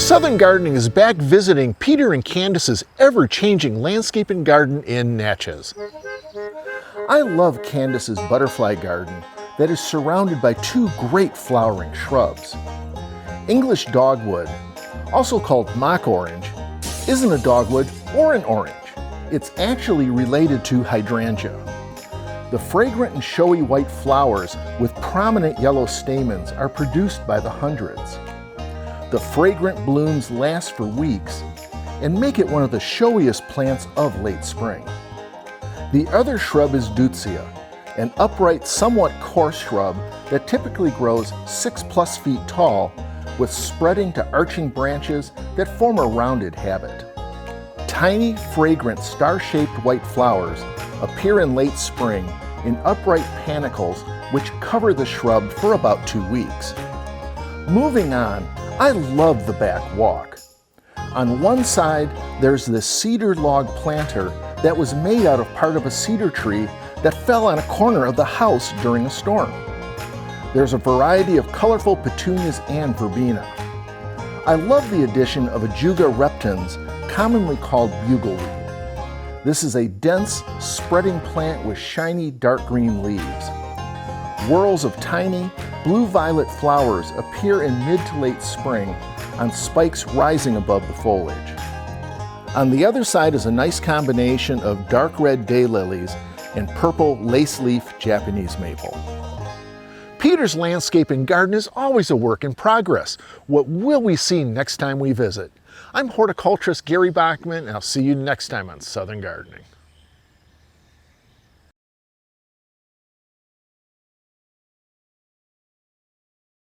Southern Gardening is back visiting Peter and Candace's ever-changing landscaping garden in Natchez. I love Candace's butterfly garden that is surrounded by two great flowering shrubs. English dogwood, also called mock orange, isn't a dogwood or an orange. It's actually related to hydrangea. The fragrant and showy white flowers with prominent yellow stamens are produced by the hundreds. The fragrant blooms last for weeks and make it one of the showiest plants of late spring. The other shrub is deutzia, an upright, somewhat coarse shrub that typically grows 6+ feet tall with spreading to arching branches that form a rounded habit. Tiny, fragrant, star-shaped white flowers appear in late spring in upright panicles which cover the shrub for about 2 weeks. Moving on, I love the back walk. On one side, there's this cedar log planter that was made out of part of a cedar tree that fell on a corner of the house during a storm. There's a variety of colorful petunias and verbena. I love the addition of Ajuga reptans, commonly called bugleweed. This is a dense, spreading plant with shiny dark green leaves. Whorls of tiny, blue-violet flowers appear in mid to late spring on spikes rising above the foliage. On the other side is a nice combination of dark red daylilies and purple lace-leaf Japanese maple. Peter's landscaping garden is always a work in progress. What will we see next time we visit? I'm horticulturist Gary Bachman, and I'll see you next time on Southern Gardening.